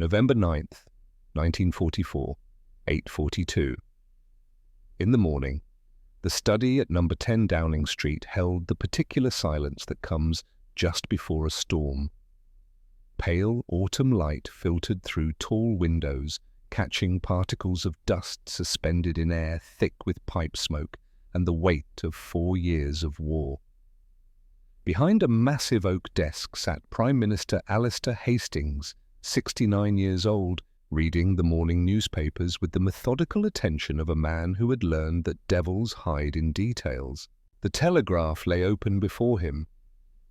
November 9th, 1944, 8:42. In the morning, the study at number 10 Downing Street held the particular silence that comes just before a storm. Pale autumn light filtered through tall windows, catching particles of dust suspended in air thick with pipe smoke and the weight of 4 years of war. Behind a massive oak desk sat Prime Minister Alistair Hastings, 69 years old, reading the morning newspapers with the methodical attention of a man who had learned that devils hide in details. The Telegraph lay open before him.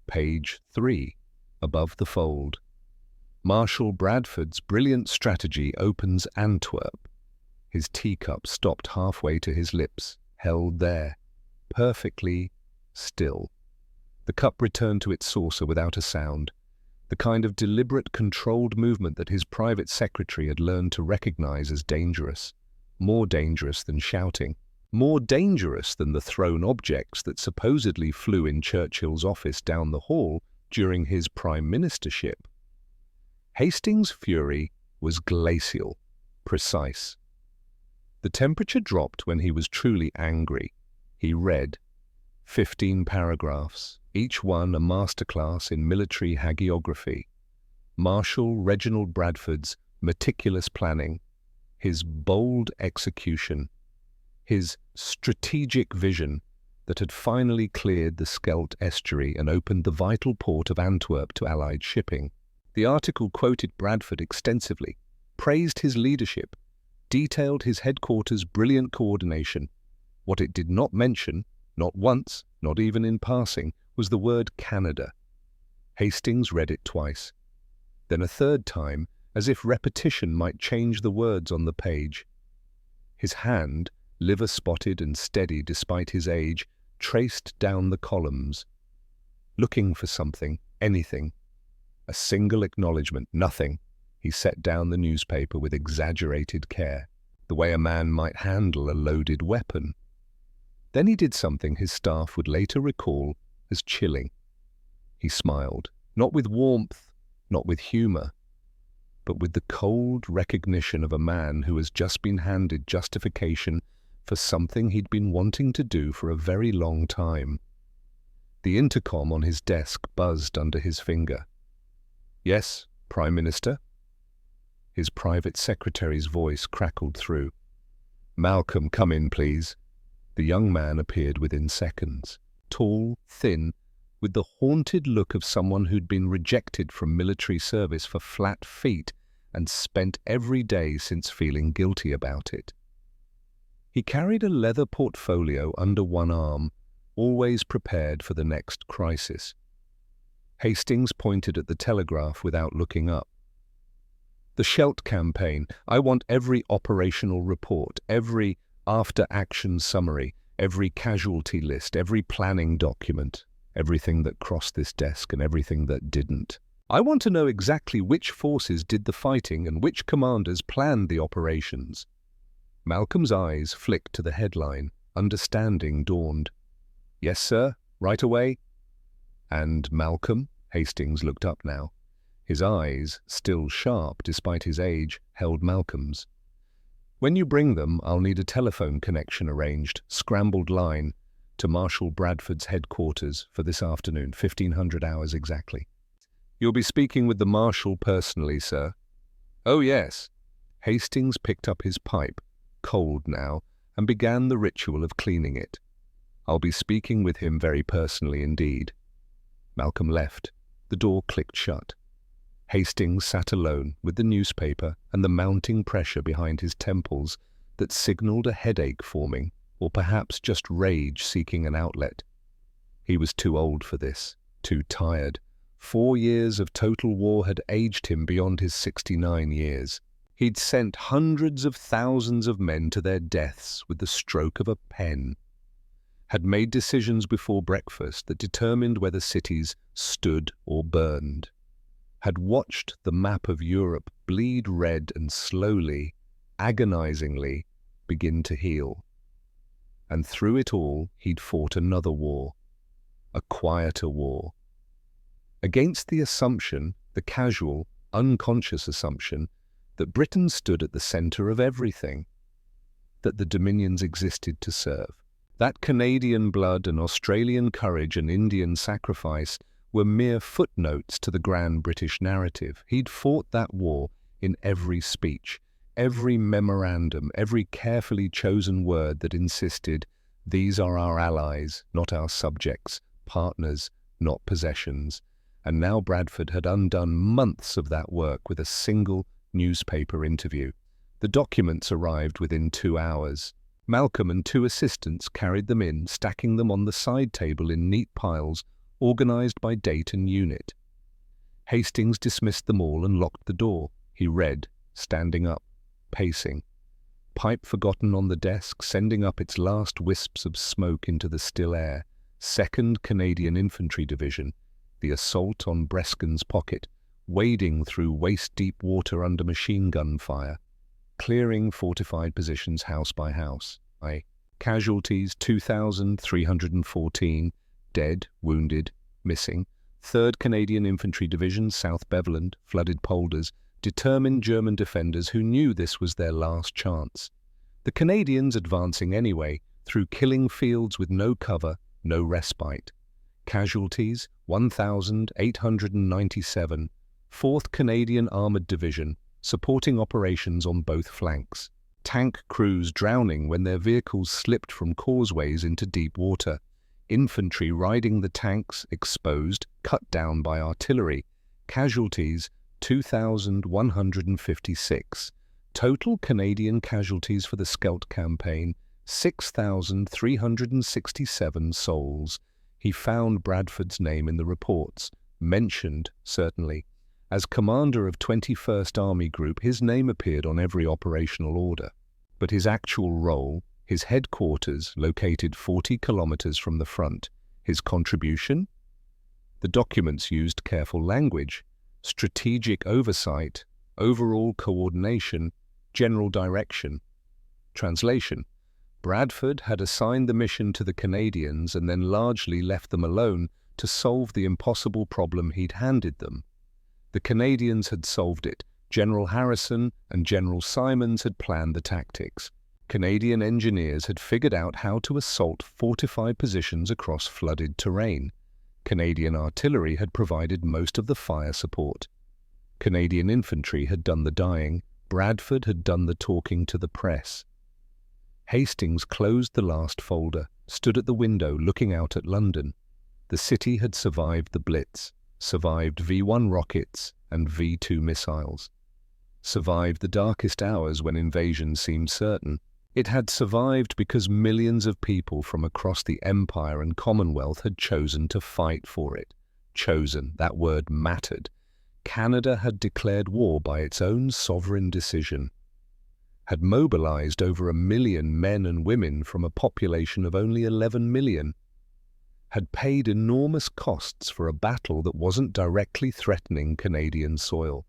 Page 3, above the fold. Marshal Bradford's brilliant strategy opens Antwerp. His teacup stopped halfway to his lips, held there, perfectly still. The cup returned to its saucer without a sound, the kind of deliberate, controlled movement that his private secretary had learned to recognize as dangerous, more dangerous than shouting, more dangerous than the thrown objects that supposedly flew in Churchill's office down the hall during his prime ministership. Hastings' fury was glacial, precise. The temperature dropped when he was truly angry. He read 15 paragraphs, each one a masterclass in military hagiography. Marshal Reginald Bradford's meticulous planning, his bold execution, his strategic vision that had finally cleared the Scheldt estuary and opened the vital port of Antwerp to Allied shipping. The article quoted Bradford extensively, praised his leadership, detailed his headquarters' brilliant coordination. What it did not mention, not once, not even in passing, was the word Canada. Hastings read it twice, then a third time, as if repetition might change the words on the page. His hand, liver-spotted and steady despite his age, traced down the columns, looking for something, anything. A single acknowledgement, nothing. He set down the newspaper with exaggerated care, the way a man might handle a loaded weapon. Then he did something his staff would later recall as chilling. He smiled, not with warmth, not with humor, but with the cold recognition of a man who has just been handed justification for something he'd been wanting to do for a very long time. The intercom on his desk buzzed under his finger. "Yes, Prime Minister?" His private secretary's voice crackled through. "Malcolm, come in, please." The young man appeared within seconds, tall, thin, with the haunted look of someone who'd been rejected from military service for flat feet and spent every day since feeling guilty about it. He carried a leather portfolio under one arm, always prepared for the next crisis. Hastings pointed at the Telegraph without looking up. "The Scheldt campaign. I want every operational report, every after-action summary, every casualty list, every planning document, everything that crossed this desk and everything that didn't. I want to know exactly which forces did the fighting and which commanders planned the operations." Malcolm's eyes flicked to the headline. Understanding dawned. "Yes, sir, right away." "And Malcolm?" Hastings looked up now. His eyes, still sharp despite his age, held Malcolm's. "When you bring them, I'll need a telephone connection arranged, scrambled line, to Marshal Bradford's headquarters for this afternoon, 1500 hours exactly." "You'll be speaking with the Marshal personally, sir?" "Oh, yes." Hastings picked up his pipe, cold now, and began the ritual of cleaning it. "I'll be speaking with him very personally indeed." Malcolm left. The door clicked shut. Hastings sat alone with the newspaper and the mounting pressure behind his temples that signaled a headache forming, or perhaps just rage seeking an outlet. He was too old for this, too tired. 4 years of total war had aged him beyond his 69 years. He'd sent hundreds of thousands of men to their deaths with the stroke of a pen, had made decisions before breakfast that determined whether cities stood or burned, had watched the map of Europe bleed red and slowly, agonizingly, begin to heal. And through it all, he'd fought another war, a quieter war. Against the assumption, the casual, unconscious assumption, that Britain stood at the centre of everything, that the Dominions existed to serve. That Canadian blood and Australian courage and Indian sacrifice were mere footnotes to the grand British narrative. He'd fought that war in every speech, every memorandum, every carefully chosen word that insisted, these are our allies, not our subjects, partners, not possessions. And now Bradford had undone months of that work with a single newspaper interview. The documents arrived within 2 hours. Malcolm and 2 assistants carried them in, stacking them on the side table in neat piles, organized by date and unit. Hastings dismissed them all and locked the door. He read, standing up, pacing. Pipe forgotten on the desk, sending up its last wisps of smoke into the still air. 2nd Canadian Infantry Division, the assault on Breskin's Pocket, wading through waist-deep water under machine gun fire, clearing fortified positions house by house. Casualties 2,314, dead, wounded, missing. 3rd Canadian Infantry Division, South Beveland, flooded polders, determined German defenders who knew this was their last chance. The Canadians advancing anyway, through killing fields with no cover, no respite. Casualties 1,897, 4th Canadian Armoured Division, supporting operations on both flanks. Tank crews drowning when their vehicles slipped from causeways into deep water. Infantry riding the tanks, exposed, cut down by artillery. Casualties 2,156. Total Canadian casualties for the Scheldt campaign, 6,367 souls. He found Bradford's name in the reports, mentioned, certainly. As commander of 21st Army Group, his name appeared on every operational order. But his actual role, his headquarters located 40 kilometers from the front, his contribution? The documents used careful language, strategic oversight, overall coordination, general direction. Translation: Bradford had assigned the mission to the Canadians and then largely left them alone to solve the impossible problem he'd handed them. The Canadians had solved it. General Harrison and General Simons had planned the tactics. Canadian engineers had figured out how to assault fortified positions across flooded terrain. Canadian artillery had provided most of the fire support. Canadian infantry had done the dying. Bradford had done the talking to the press. Hastings closed the last folder, stood at the window looking out at London. The city had survived the Blitz, survived V-1 rockets and V-2 missiles, survived the darkest hours when invasion seemed certain. It had survived because millions of people from across the Empire and Commonwealth had chosen to fight for it. Chosen, that word mattered. Canada had declared war by its own sovereign decision, had mobilized over 1 million men and women from a population of only 11 million, had paid enormous costs for a battle that wasn't directly threatening Canadian soil.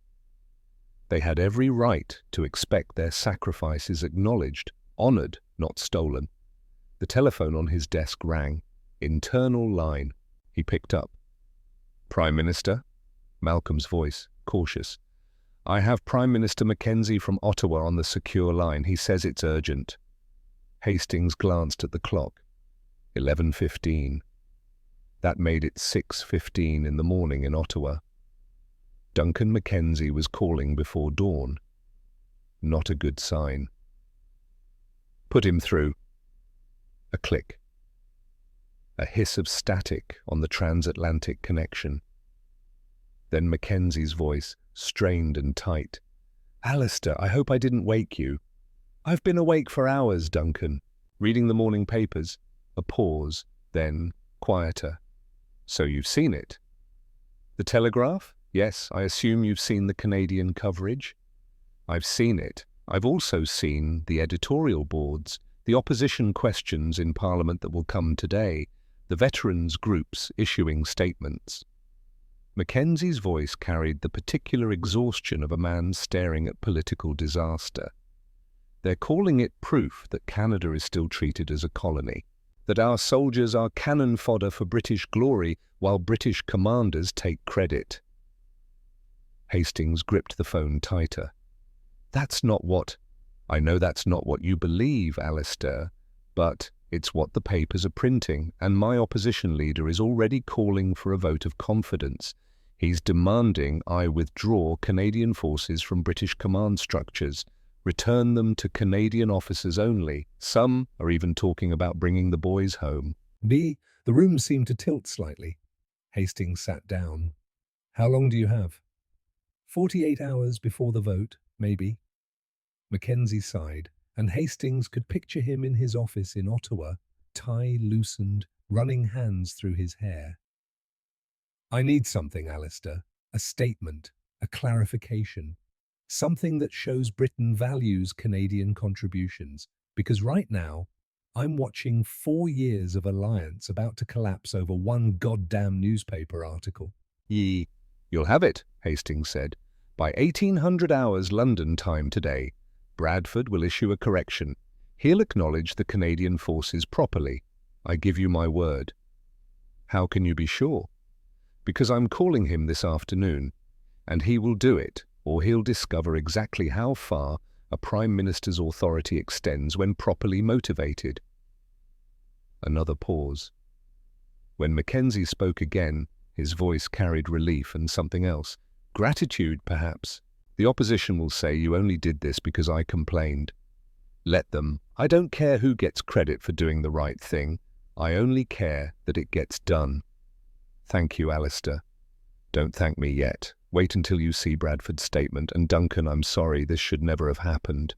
They had every right to expect their sacrifices acknowledged, honored, not stolen. The telephone on his desk rang. Internal line. He picked up. Prime Minister? Malcolm's voice, cautious. I have Prime Minister Mackenzie from Ottawa on the secure line. He says it's urgent. Hastings glanced at the clock. 11:15. That made it 6:15 in the morning in Ottawa. Duncan Mackenzie was calling before dawn. Not a good sign. Put him through. A click. A hiss of static on the transatlantic connection. Then Mackenzie's voice, strained and tight. Alistair, I hope I didn't wake you. I've been awake for hours, Duncan, reading the morning papers. A pause, then quieter. So you've seen it? The Telegraph? Yes, I assume you've seen the Canadian coverage. I've seen it. I've also seen the editorial boards, the opposition questions in Parliament that will come today, the veterans' groups issuing statements. Mackenzie's voice carried the particular exhaustion of a man staring at political disaster. They're calling it proof that Canada is still treated as a colony, that our soldiers are cannon fodder for British glory while British commanders take credit. Hastings gripped the phone tighter. That's not what... I know that's not what you believe, Alistair, but it's what the papers are printing, and my opposition leader is already calling for a vote of confidence. He's demanding I withdraw Canadian forces from British command structures, return them to Canadian officers only. Some are even talking about bringing the boys home. The room seemed to tilt slightly. Hastings sat down. How long do you have? 48 hours before the vote, maybe. Mackenzie sighed, and Hastings could picture him in his office in Ottawa, tie loosened, running hands through his hair. I need something, Alistair. A statement, a clarification. Something that shows Britain values Canadian contributions. Because right now, I'm watching 4 years of alliance about to collapse over one goddamn newspaper article. You'll have it, Hastings said. By 1800 hours London time today, Bradford will issue a correction. He'll acknowledge the Canadian forces properly. I give you my word. How can you be sure? Because I'm calling him this afternoon, and he will do it, or he'll discover exactly how far a Prime Minister's authority extends when properly motivated. Another pause. When Mackenzie spoke again, his voice carried relief and something else. Gratitude, perhaps. The opposition will say you only did this because I complained. Let them. I don't care who gets credit for doing the right thing. I only care that it gets done. Thank you, Alistair. Don't thank me yet. Wait until you see Bradford's statement, and Duncan, I'm sorry, this should never have happened.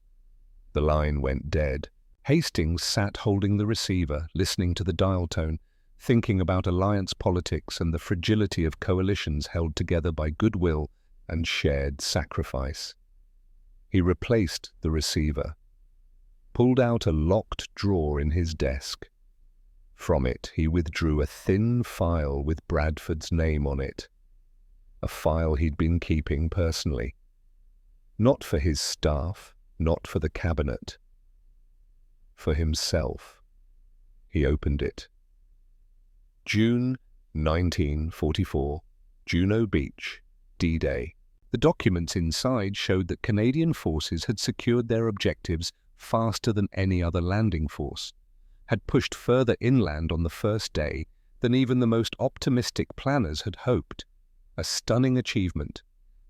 The line went dead. Hastings sat holding the receiver, listening to the dial tone, thinking about alliance politics and the fragility of coalitions held together by goodwill and shared sacrifice. He replaced the receiver, pulled out a locked drawer in his desk. From it, he withdrew a thin file with Bradford's name on it, a file he'd been keeping personally. Not for his staff, not for the cabinet. For himself. He opened it. June 1944, Juno Beach, D-Day. The documents inside showed that Canadian forces had secured their objectives faster than any other landing force, had pushed further inland on the first day than even the most optimistic planners had hoped. A stunning achievement.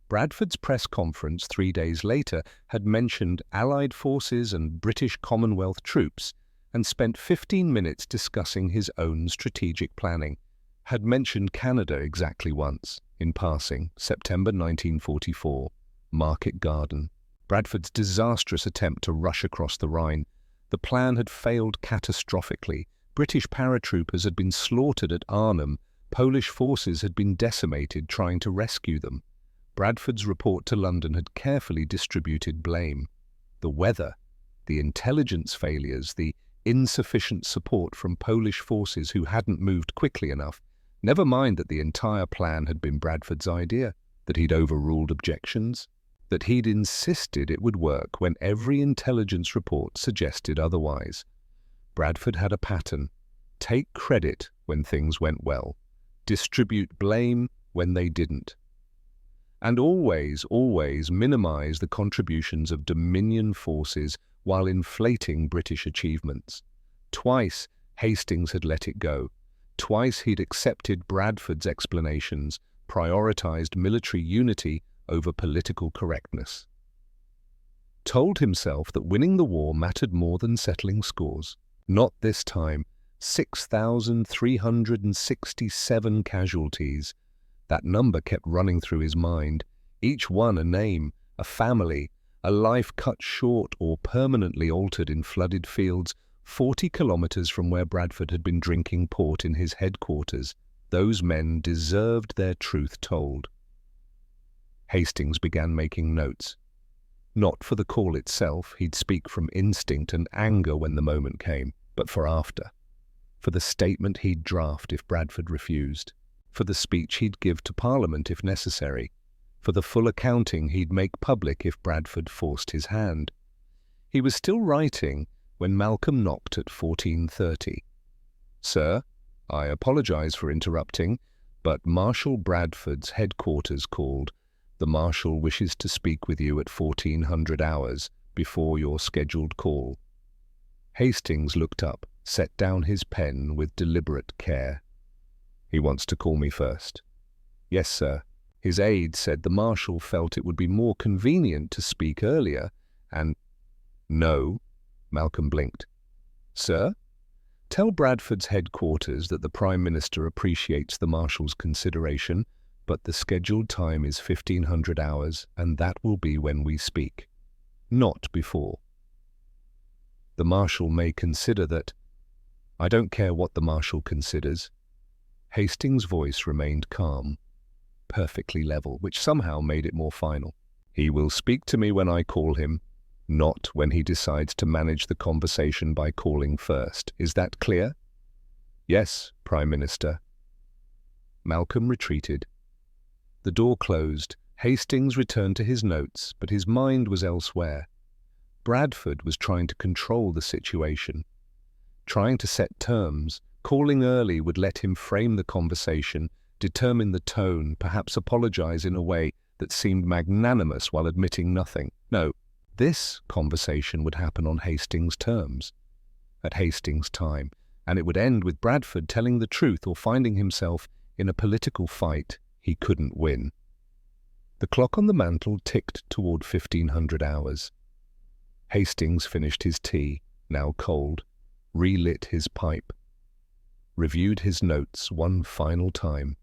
Bradford's press conference 3 days later had mentioned Allied forces and British Commonwealth troops and spent 15 minutes discussing his own strategic planning. Had mentioned Canada exactly once, in passing, September 1944, Market Garden. Bradford's disastrous attempt to rush across the Rhine. The plan had failed catastrophically. British paratroopers had been slaughtered at Arnhem. Polish forces had been decimated trying to rescue them. Bradford's report to London had carefully distributed blame. The weather, the intelligence failures, the insufficient support from Polish forces who hadn't moved quickly enough. Never mind that the entire plan had been Bradford's idea, that he'd overruled objections, that he'd insisted it would work when every intelligence report suggested otherwise. Bradford had a pattern. Take credit when things went well. Distribute blame when they didn't. And always minimize the contributions of Dominion forces while inflating British achievements. Twice, Hastings had let it go. Twice he'd accepted Bradford's explanations, prioritized military unity over political correctness. Told himself that winning the war mattered more than settling scores. Not this time. 6,367 casualties. That number kept running through his mind. Each one a name, a family, a life cut short or permanently altered in flooded fields 40 kilometers from where Bradford had been drinking port in his headquarters. Those men deserved their truth told. Hastings began making notes. Not for the call itself, he'd speak from instinct and anger when the moment came, but for after. For the statement he'd draft if Bradford refused. For the speech he'd give to Parliament if necessary. For the full accounting he'd make public if Bradford forced his hand. He was still writing when Malcolm knocked at 14:30. "Sir, I apologize for interrupting, but Marshal Bradford's headquarters called. The Marshal wishes to speak with you at 1400 hours before your scheduled call. Hastings looked up, set down his pen with deliberate care. He wants to call me first. Yes, sir. His aide said the Marshal felt it would be more convenient to speak earlier, and— No, Malcolm blinked. Sir? Tell Bradford's headquarters that the Prime Minister appreciates the Marshal's consideration, but the scheduled time is 1500 hours, and that will be when we speak. Not before. The Marshal may consider that— I don't care what the Marshal considers. Hastings' voice remained calm, perfectly level, which somehow made it more final. He will speak to me when I call him, not when he decides to manage the conversation by calling first. Is that clear? Yes, Prime Minister. Malcolm retreated. The door closed. Hastings returned to his notes, but his mind was elsewhere. Bradford was trying to control the situation, trying to set terms. Calling early would let him frame the conversation, determine the tone, perhaps apologize in a way that seemed magnanimous while admitting nothing. No, this conversation would happen on Hastings' terms, at Hastings' time, and it would end with Bradford telling the truth or finding himself in a political fight he couldn't win. The clock on the mantel ticked toward 1500 hours. Hastings finished his tea, now cold, relit his pipe, reviewed his notes one final time.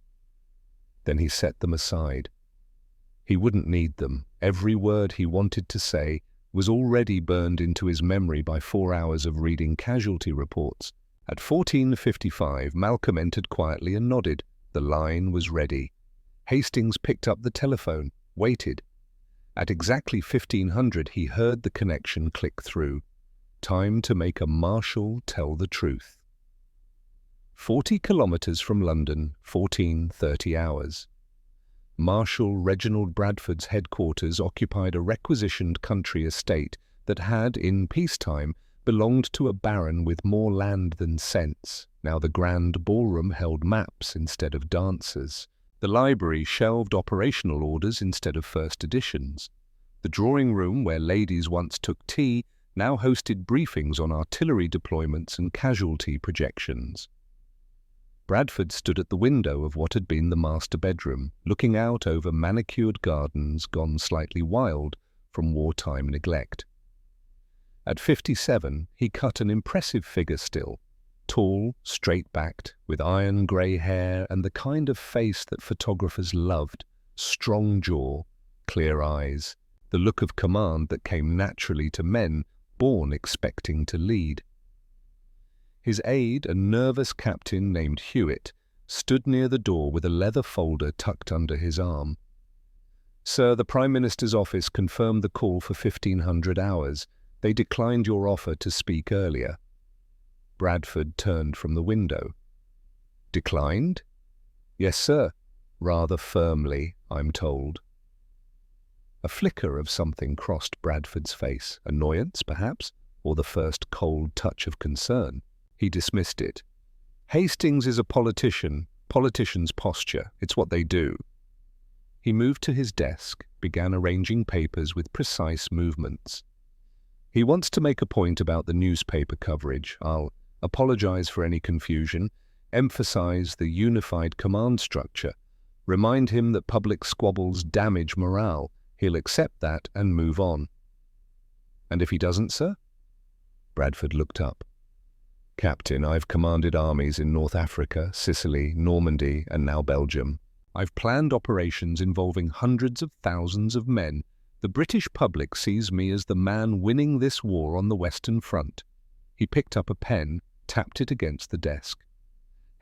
Then he set them aside. He wouldn't need them. Every word he wanted to say was already burned into his memory by 4 hours of reading casualty reports. At 14:55, Malcolm entered quietly and nodded. The line was ready. Hastings picked up the telephone, waited. At exactly 1500, he heard the connection click through. Time to make a Marshal tell the truth. 40 kilometers from London, 14:30 hours. Marshal Reginald Bradford's headquarters occupied a requisitioned country estate that had, in peacetime, belonged to a baron with more land than sense. Now the grand ballroom held maps instead of dancers. The library shelved operational orders instead of first editions. The drawing room, where ladies once took tea, now hosted briefings on artillery deployments and casualty projections. Bradford stood at the window of what had been the master bedroom, looking out over manicured gardens gone slightly wild from wartime neglect. At 57, he cut an impressive figure still, tall, straight-backed, with iron grey hair and the kind of face that photographers loved, strong jaw, clear eyes, the look of command that came naturally to men born expecting to lead. His aide, a nervous captain named Hewitt, stood near the door with a leather folder tucked under his arm. Sir, the Prime Minister's office confirmed the call for 1500 hours. They declined your offer to speak earlier. Bradford turned from the window. Declined? Yes, sir. Rather firmly, I'm told. A flicker of something crossed Bradford's face. Annoyance, perhaps, or the first cold touch of concern. He dismissed it. Hastings is a politician. Politicians posture. It's what they do. He moved to his desk, began arranging papers with precise movements. He wants to make a point about the newspaper coverage. I'll apologize for any confusion, emphasize the unified command structure, remind him that public squabbles damage morale. He'll accept that and move on. And if he doesn't, sir? Bradford looked up. Captain, I've commanded armies in North Africa, Sicily, Normandy, and now Belgium. I've planned operations involving hundreds of thousands of men. The British public sees me as the man winning this war on the Western Front. He picked up a pen, tapped it against the desk.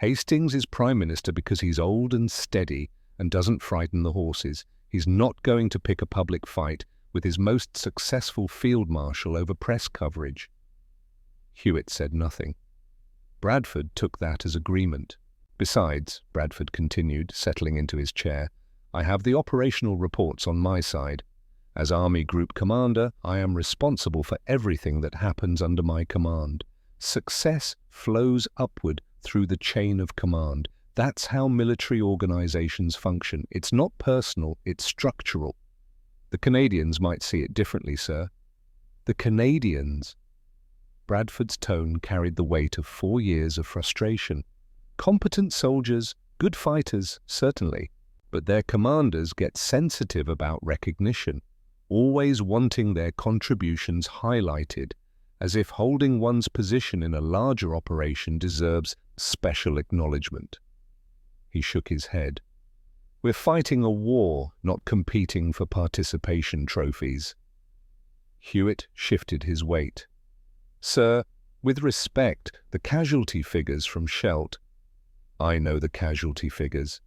Hastings is Prime Minister because he's old and steady and doesn't frighten the horses. He's not going to pick a public fight with his most successful field marshal over press coverage. Hewitt said nothing. Bradford took that as agreement. Besides, Bradford continued, settling into his chair, I have the operational reports on my side. As Army Group Commander, I am responsible for everything that happens under my command. Success flows upward through the chain of command. That's how military organizations function. It's not personal, it's structural. The Canadians might see it differently, sir. The Canadians. Bradford's tone carried the weight of 4 years of frustration. Competent soldiers, good fighters, certainly, but their commanders get sensitive about recognition, always wanting their contributions highlighted, as if holding one's position in a larger operation deserves special acknowledgement. He shook his head. We're fighting a war, not competing for participation trophies. Hewitt shifted his weight. Sir, with respect, the casualty figures from Scheldt. I know the casualty figures.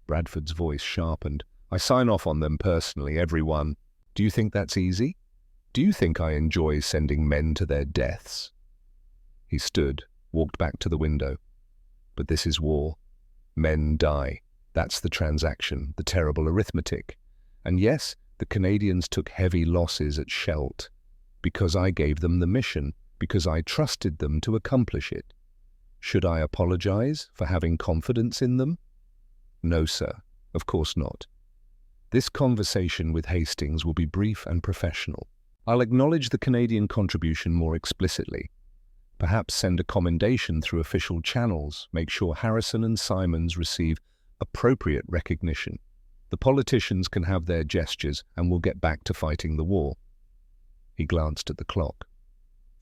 Bradford's voice sharpened. I sign off on them personally, every one. Do you think that's easy? Do you think I enjoy sending men to their deaths? He stood, walked back to the window. But this is war. Men die. That's the transaction, the terrible arithmetic. And yes, the Canadians took heavy losses at Scheldt, because I gave them the mission, because I trusted them to accomplish it. Should I apologize for having confidence in them? No, sir, of course not. This conversation with Hastings will be brief and professional. I'll acknowledge the Canadian contribution more explicitly. Perhaps send a commendation through official channels, make sure Harrison and Simons receive appropriate recognition. The politicians can have their gestures and we'll get back to fighting the war. He glanced at the clock.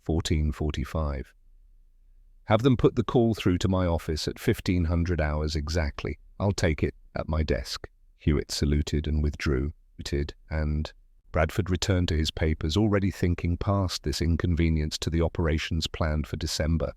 14:45. Have them put the call through to my office at 1500 hours exactly. I'll take it at my desk. Hewitt saluted and withdrew. And Bradford returned to his papers, already thinking past this inconvenience to the operations planned for December.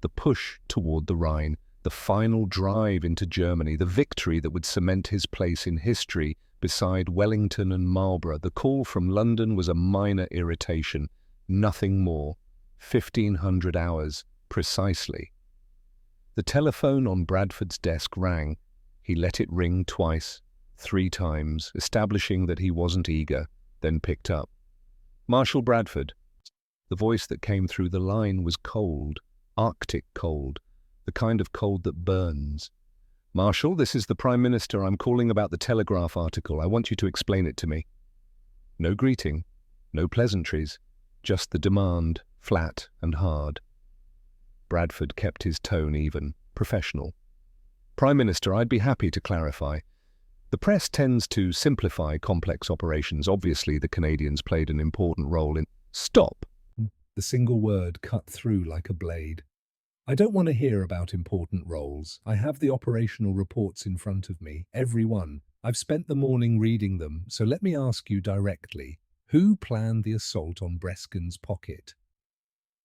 The push toward the Rhine, the final drive into Germany, the victory that would cement his place in history beside Wellington and Marlborough. The call from London was a minor irritation, nothing more. 1500 hours, precisely. The telephone on Bradford's desk rang. He let it ring twice, 3 times, establishing that he wasn't eager, then picked up. Marshal Bradford. The voice that came through the line was cold, Arctic cold, the kind of cold that burns. Marshal, this is the Prime Minister. I'm calling about the Telegraph article. I want you to explain it to me. No greeting, no pleasantries, just the demand, flat and hard. Bradford kept his tone even, professional. Prime Minister, I'd be happy to clarify. The press tends to simplify complex operations. Obviously, the Canadians played an important role in... Stop! The single word cut through like a blade. I don't want to hear about important roles. I have the operational reports in front of me, every one. I've spent the morning reading them, so let me ask you directly. Who planned the assault on Breskin's pocket?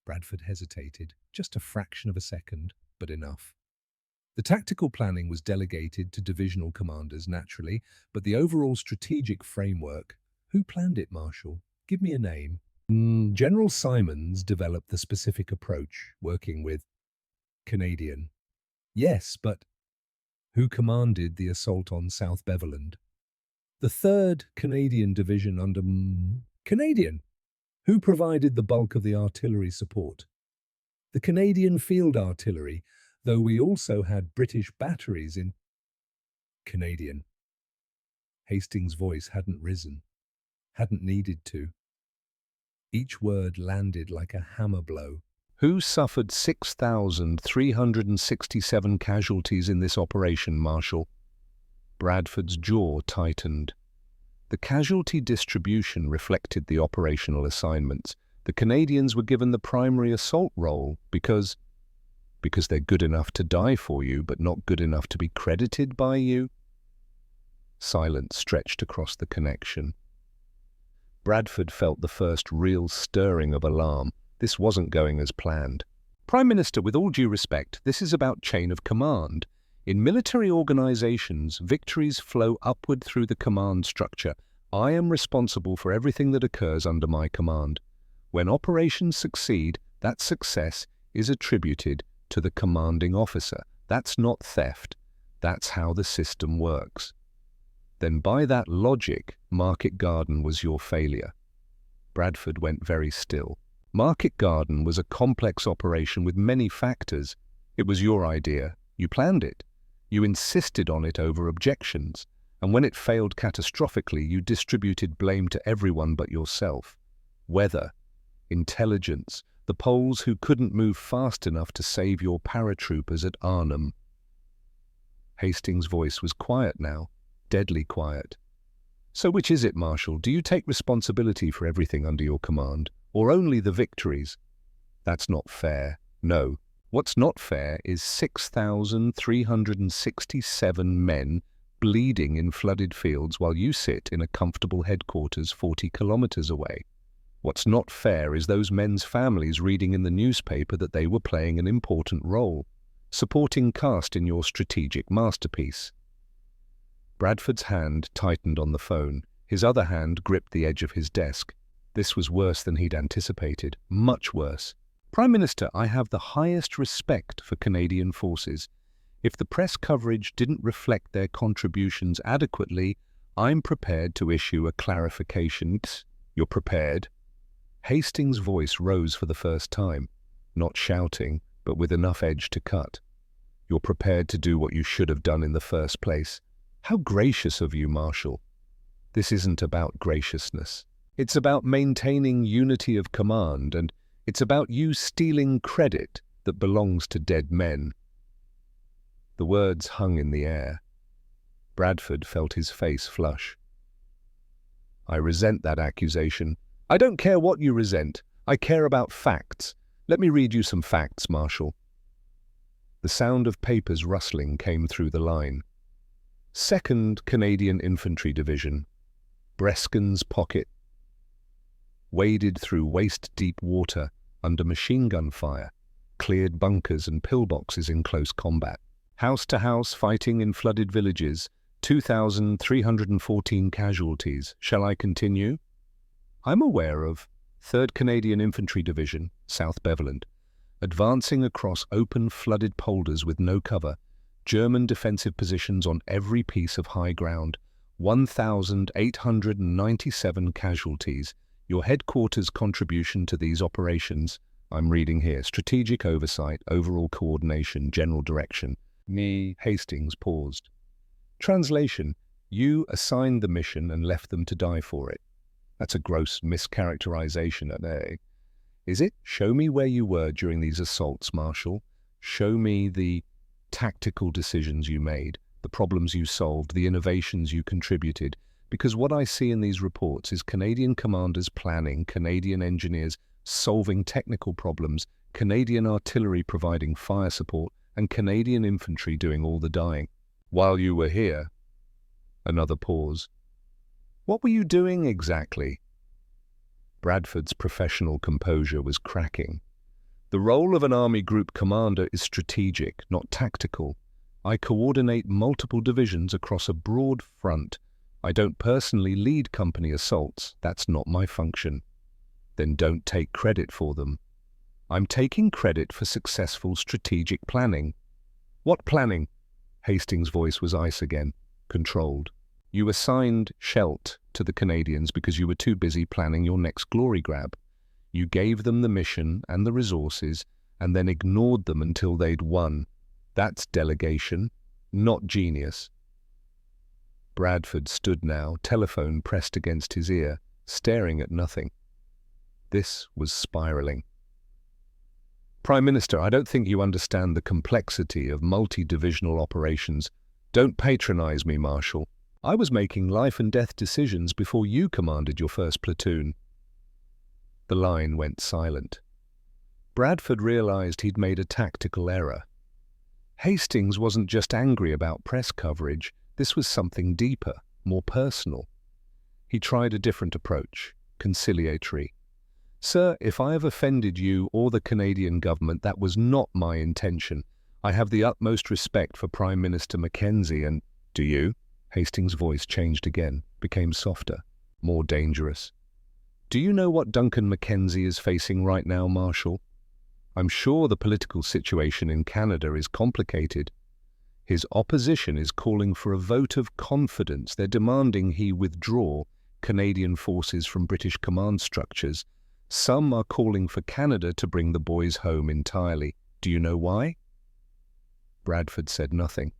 Bradford hesitated, just a fraction of a second, but enough. The tactical planning was delegated to divisional commanders, naturally, but the overall strategic framework... Who planned it, Marshal? Give me a name. General Simons developed the specific approach, working with Canadian. Yes, but who commanded the assault on South Beveland? The 3rd Canadian Division under Canadian. Who provided the bulk of the artillery support? The Canadian Field Artillery, though we also had British batteries in Canadian. Hastings' voice hadn't risen, hadn't needed to. Each word landed like a hammer blow. Who suffered 6,367 casualties in this operation, Marshal? Bradford's jaw tightened. The casualty distribution reflected the operational assignments. The Canadians were given the primary assault role because they're good enough to die for you, but not good enough to be credited by you? Silence stretched across the connection. Bradford felt the first real stirring of alarm. This wasn't going as planned. Prime Minister, with all due respect, this is about chain of command. In military organizations, victories flow upward through the command structure. I am responsible for everything that occurs under my command. When operations succeed, that success is attributed to the commanding officer. That's not theft. That's how the system works. Then by that logic, Market Garden was your failure. Bradford went very still. Market Garden was a complex operation with many factors. It was your idea. You planned it. You insisted on it over objections, and when it failed catastrophically, you distributed blame to everyone but yourself. Weather, intelligence, the Poles who couldn't move fast enough to save your paratroopers at Arnhem. Hastings' voice was quiet now, deadly quiet. So which is it, Marshal? Do you take responsibility for everything under your command, or only the victories? That's not fair. No. What's not fair is 6,367 men bleeding in flooded fields while you sit in a comfortable headquarters 40 kilometers away. What's not fair is those men's families reading in the newspaper that they were playing an important role, supporting caste in your strategic masterpiece. Bradford's hand tightened on the phone. His other hand gripped the edge of his desk. This was worse than he'd anticipated, much worse. Prime Minister, I have the highest respect for Canadian forces. If the press coverage didn't reflect their contributions adequately, I'm prepared to issue a clarification. You're prepared? Hastings' voice rose for the first time, not shouting, but with enough edge to cut. You're prepared to do what you should have done in the first place. How gracious of you, Marshal. This isn't about graciousness. It's about maintaining unity of command, and it's about you stealing credit that belongs to dead men. The words hung in the air. Bradford felt his face flush. I resent that accusation. I don't care what you resent. I care about facts. Let me read you some facts, Marshal. The sound of papers rustling came through the line. 2nd Canadian Infantry Division, Breskin's Pocket, waded through waist-deep water under machine gun fire, cleared bunkers and pillboxes in close combat, house-to-house fighting in flooded villages, 2,314 casualties. Shall I continue? I'm aware of 3rd Canadian Infantry Division, South Beveland, advancing across open flooded polders with no cover, German defensive positions on every piece of high ground, 1,897 casualties. Your headquarters' contribution to these operations, I'm reading here, strategic oversight, overall coordination, general direction. Hastings paused. Translation, you assigned the mission and left them to die for it. That's a gross mischaracterization, is it? Show me where you were during these assaults, Marshal. Show me the tactical decisions you made, the problems you solved, the innovations you contributed, because what I see in these reports is Canadian commanders planning, Canadian engineers solving technical problems, Canadian artillery providing fire support, and Canadian infantry doing all the dying. While you were here, another pause. What were you doing exactly? Bradford's professional composure was cracking. The role of an Army Group commander is strategic, not tactical. I coordinate multiple divisions across a broad front. I don't personally lead company assaults. That's not my function. Then don't take credit for them. I'm taking credit for successful strategic planning. What planning? Hastings' voice was ice again, controlled. You assigned Scheldt to the Canadians because you were too busy planning your next glory grab. You gave them the mission and the resources and then ignored them until they'd won. That's delegation, not genius. Bradford stood now, telephone pressed against his ear, staring at nothing. This was spiraling. Prime Minister, I don't think you understand the complexity of multi-divisional operations. Don't patronize me, Marshal. I was making life and death decisions before you commanded your first platoon. The line went silent. Bradford realized he'd made a tactical error. Hastings wasn't just angry about press coverage. This was something deeper, more personal. He tried a different approach, conciliatory. Sir, if I have offended you or the Canadian government, that was not my intention. I have the utmost respect for Prime Minister Mackenzie and— Do you? Hastings' voice changed again, became softer, more dangerous. Do you know what Duncan Mackenzie is facing right now, Marshal? I'm sure the political situation in Canada is complicated. His opposition is calling for a vote of confidence. They're demanding he withdraw Canadian forces from British command structures. Some are calling for Canada to bring the boys home entirely. Do you know why? Bradford said nothing.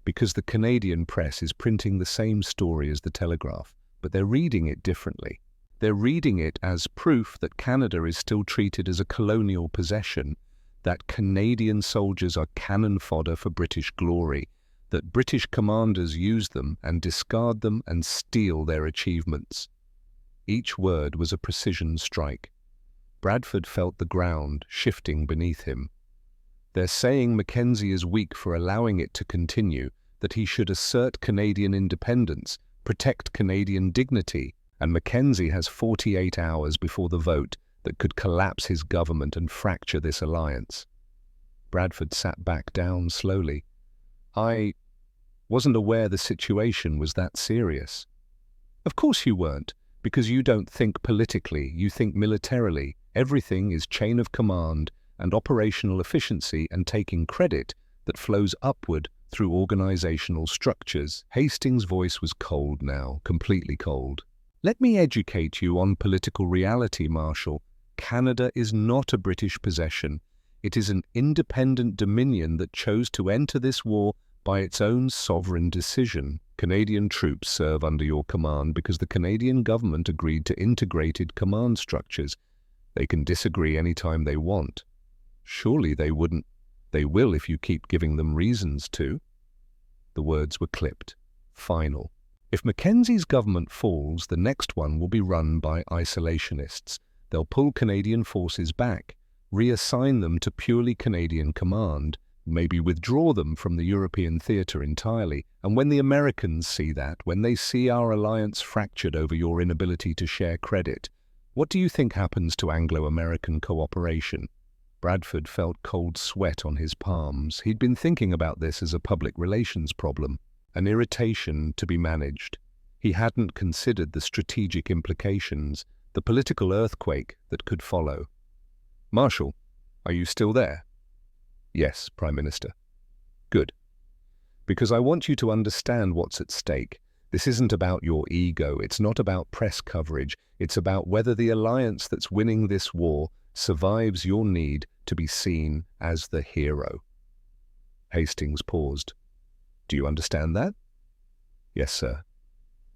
Because the Canadian press is printing the same story as the Telegraph, but they're reading it differently. They're reading it as proof that Canada is still treated as a colonial possession, that Canadian soldiers are cannon fodder for British glory, that British commanders use them and discard them and steal their achievements. Each word was a precision strike. Bradford felt the ground shifting beneath him. They're saying Mackenzie is weak for allowing it to continue, that he should assert Canadian independence, protect Canadian dignity, and Mackenzie has 48 hours before the vote that could collapse his government and fracture this alliance. Bradford sat back down slowly. I wasn't aware the situation was that serious. Of course you weren't, because you don't think politically, you think militarily. Everything is chain of command and operational efficiency and taking credit that flows upward through organizational structures. Hastings' voice was cold now, completely cold. Let me educate you on political reality, Marshal. Canada is not a British possession. It is an independent dominion that chose to enter this war by its own sovereign decision. Canadian troops serve under your command because the Canadian government agreed to integrated command structures. They can disagree anytime they want. Surely they wouldn't. They will if you keep giving them reasons to. The words were clipped, final. If Mackenzie's government falls, the next one will be run by isolationists. They'll pull Canadian forces back, reassign them to purely Canadian command, maybe withdraw them from the European theatre entirely. And when the Americans see that, when they see our alliance fractured over your inability to share credit, what do you think happens to Anglo-American cooperation? Bradford felt cold sweat on his palms. He'd been thinking about this as a public relations problem, an irritation to be managed. He hadn't considered the strategic implications, the political earthquake that could follow. Marshal, are you still there? Yes, Prime Minister. Good. Because I want you to understand what's at stake. This isn't about your ego. It's not about press coverage. It's about whether the alliance that's winning this war survives your need to be seen as the hero. Hastings paused. Do you understand that? Yes, sir.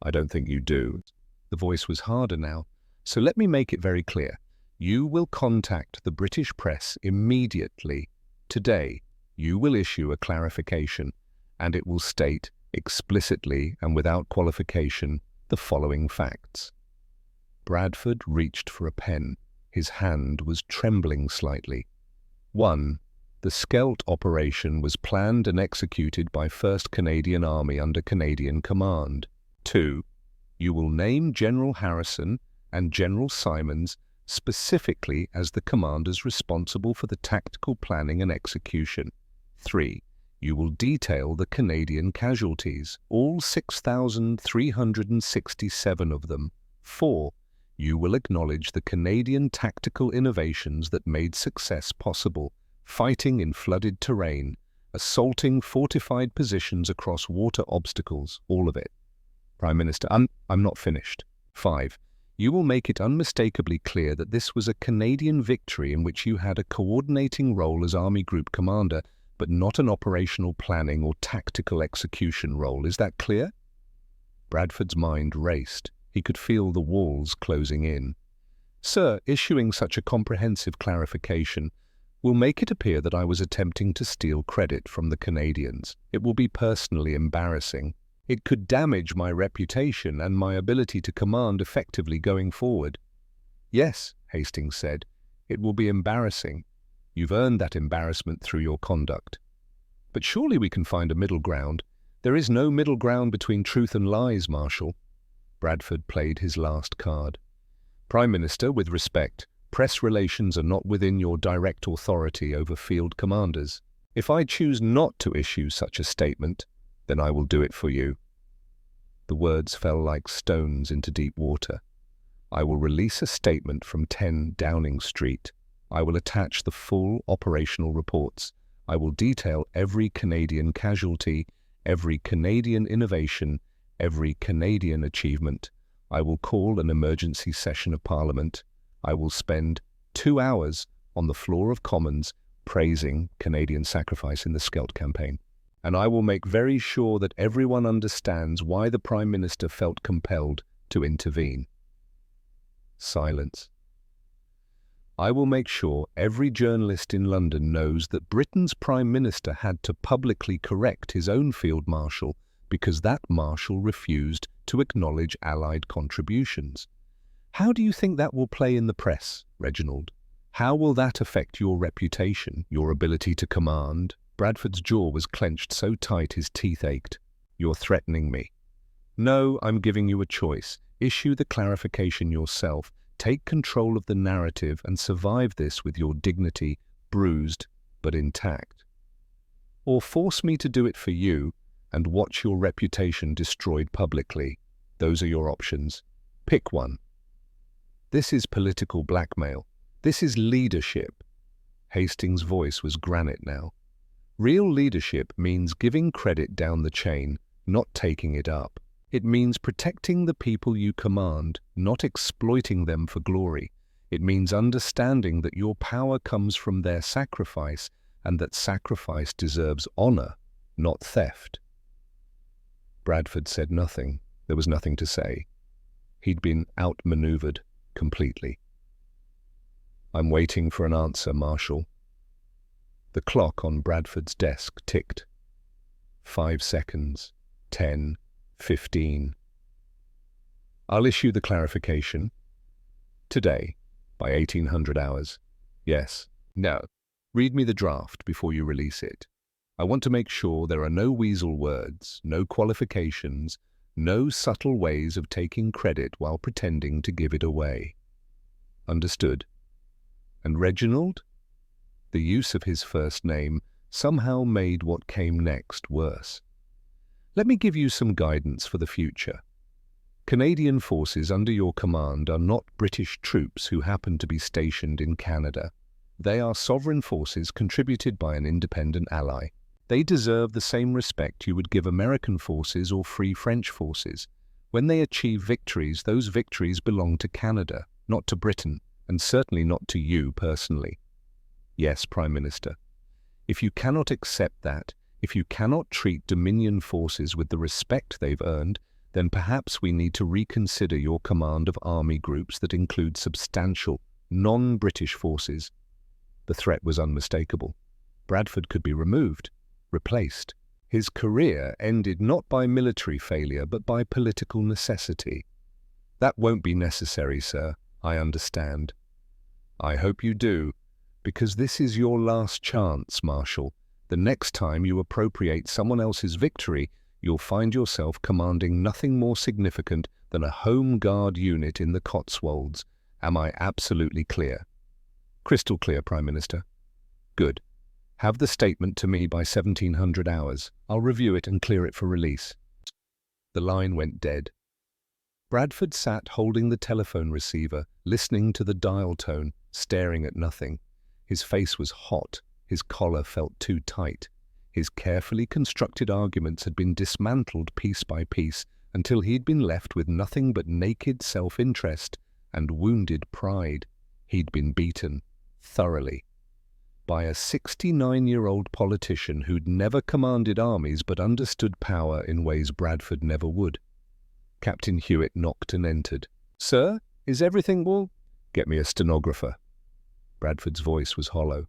I don't think you do. The voice was harder now. So let me make it very clear. You will contact the British press immediately. Today, you will issue a clarification, and it will state explicitly and without qualification the following facts. Bradford reached for a pen. His hand was trembling slightly. 1. The Scheldt operation was planned and executed by 1st Canadian Army under Canadian command. 2. You will name General Harrison and General Simons specifically as the commanders responsible for the tactical planning and execution. 3. You will detail the Canadian casualties, all 6,367 of them. 4. You will acknowledge the Canadian tactical innovations that made success possible, fighting in flooded terrain, assaulting fortified positions across water obstacles, all of it. Prime Minister, I'm not finished. 5. You will make it unmistakably clear that this was a Canadian victory in which you had a coordinating role as Army Group Commander, but not an operational planning or tactical execution role. Is that clear? Bradford's mind raced. He could feel the walls closing in. Sir, issuing such a comprehensive clarification will make it appear that I was attempting to steal credit from the Canadians. It will be personally embarrassing. It could damage my reputation and my ability to command effectively going forward. Yes, Hastings said, it will be embarrassing. You've earned that embarrassment through your conduct. But surely we can find a middle ground. There is no middle ground between truth and lies, Marshal. Bradford played his last card. Prime Minister, with respect, press relations are not within your direct authority over field commanders. If I choose not to issue such a statement, then I will do it for you. The words fell like stones into deep water. I will release a statement from 10 Downing Street. I will attach the full operational reports. I will detail every Canadian casualty, every Canadian innovation, every Canadian achievement. I will call an emergency session of Parliament. I will spend 2 hours on the floor of Commons praising Canadian sacrifice in the Scheldt campaign. and I will make very sure that everyone understands why the Prime Minister felt compelled to intervene. Silence. I will make sure every journalist in London knows that Britain's Prime Minister had to publicly correct his own Field Marshal because that Marshal refused to acknowledge Allied contributions. How do you think that will play in the press, Reginald? How will that affect your reputation, your ability to command? Bradford's jaw was clenched so tight his teeth ached. You're threatening me. No, I'm giving you a choice. Issue the clarification yourself. Take control of the narrative and survive this with your dignity bruised but intact. Or force me to do it for you and watch your reputation destroyed publicly. Those are your options. Pick one. This is political blackmail. This is leadership. Hastings' voice was granite now. Real leadership means giving credit down the chain, not taking it up. It means protecting the people you command, not exploiting them for glory. It means understanding that your power comes from their sacrifice and that sacrifice deserves honor, not theft. Bradford said nothing. There was nothing to say. He'd been outmaneuvered completely. I'm waiting for an answer, Marshal. The clock on Bradford's desk ticked. 5 seconds. 10. 15. I'll issue the clarification. Today, by 1800 hours. Yes. No. Read me the draft before you release it. I want to make sure there are no weasel words, no qualifications, no subtle ways of taking credit while pretending to give it away. Understood? And Reginald? The use of his first name somehow made what came next worse. Let me give you some guidance for the future. Canadian forces under your command are not British troops who happen to be stationed in Canada. They are sovereign forces contributed by an independent ally. They deserve the same respect you would give American forces or Free French forces. When they achieve victories, those victories belong to Canada, not to Britain, and certainly not to you personally. Yes, Prime Minister. If you cannot accept that, if you cannot treat Dominion forces with the respect they've earned, then perhaps we need to reconsider your command of army groups that include substantial, non-British forces. The threat was unmistakable. Bradford could be removed, replaced. His career ended not by military failure, but by political necessity. That won't be necessary, sir. I understand. I hope you do, because this is your last chance, Marshal. The next time you appropriate someone else's victory, you'll find yourself commanding nothing more significant than a Home Guard unit in the Cotswolds. Am I absolutely clear? Crystal clear, Prime Minister. Good. Have the statement to me by 1700 hours. I'll review it and clear it for release. The line went dead. Bradford sat holding the telephone receiver, listening to the dial tone, staring at nothing. His face was hot. His collar felt too tight. His carefully constructed arguments had been dismantled piece by piece until he'd been left with nothing but naked self-interest and wounded pride. He'd been beaten, thoroughly, by a 69-year-old politician who'd never commanded armies but understood power in ways Bradford never would. Captain Hewitt knocked and entered. "Sir, is everything well?" "Get me a stenographer." Bradford's voice was hollow.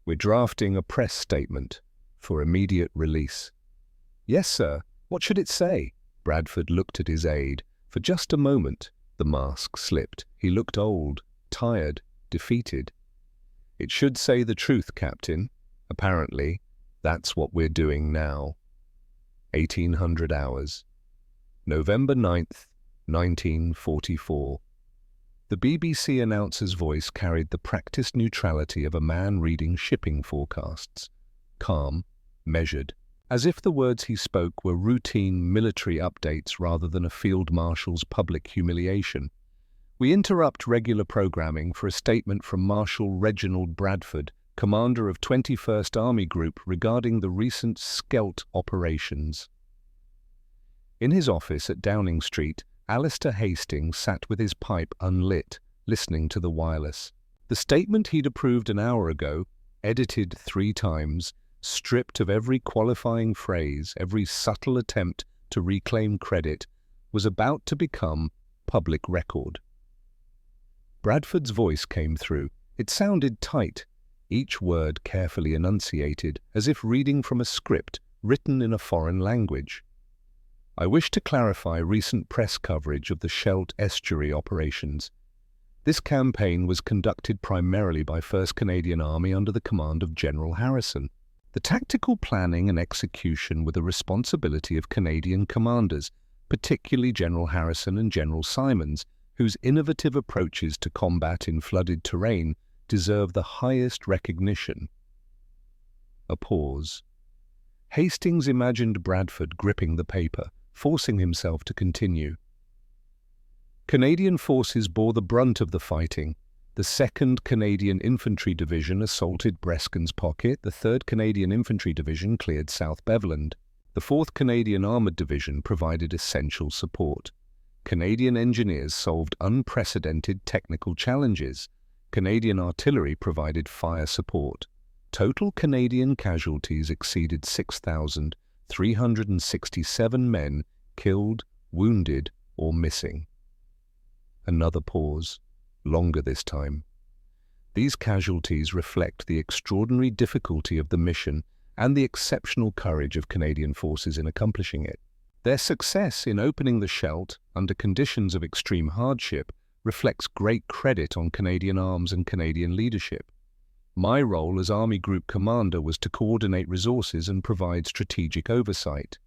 "We're drafting a press statement for immediate release." "Yes, sir. What should it say?" Bradford looked at his aide. For just a moment, the mask slipped. He looked old, tired, defeated. "It should say the truth, Captain. Apparently, that's what we're doing now." 1800 hours. November 9th, 1944. The BBC announcer's voice carried the practiced neutrality of a man reading shipping forecasts. Calm, measured, as if the words he spoke were routine military updates rather than a field marshal's public humiliation. "We interrupt regular programming for a statement from Marshal Reginald Bradford, commander of 21st Army Group, regarding the recent Scheldt operations." In his office at Downing Street, Alistair Hastings sat with his pipe unlit, listening to the wireless. The statement he'd approved an hour ago, edited 3 times, stripped of every qualifying phrase, every subtle attempt to reclaim credit, was about to become public record. Bradford's voice came through. It sounded tight, each word carefully enunciated, as if reading from a script written in a foreign language. I wish to clarify recent press coverage of the Scheldt estuary operations. This campaign was conducted primarily by 1st Canadian Army under the command of General Harrison. The tactical planning and execution were the responsibility of Canadian commanders, particularly General Harrison and General Simons, whose innovative approaches to combat in flooded terrain deserve the highest recognition. A pause. Hastings imagined Bradford gripping the paper, forcing himself to continue. Canadian forces bore the brunt of the fighting. The 2nd Canadian Infantry Division assaulted Breskin's Pocket, the 3rd Canadian Infantry Division cleared South Beveland. The 4th Canadian Armoured Division provided essential support. Canadian engineers solved unprecedented technical challenges. Canadian artillery provided fire support. Total Canadian casualties exceeded 6,367 men killed, wounded, or missing. Another pause, longer this time. These casualties reflect the extraordinary difficulty of the mission and the exceptional courage of Canadian forces in accomplishing it. Their success in opening the Scheldt under conditions of extreme hardship reflects great credit on Canadian arms and Canadian leadership. My role as Army Group Commander was to coordinate resources and provide strategic oversight.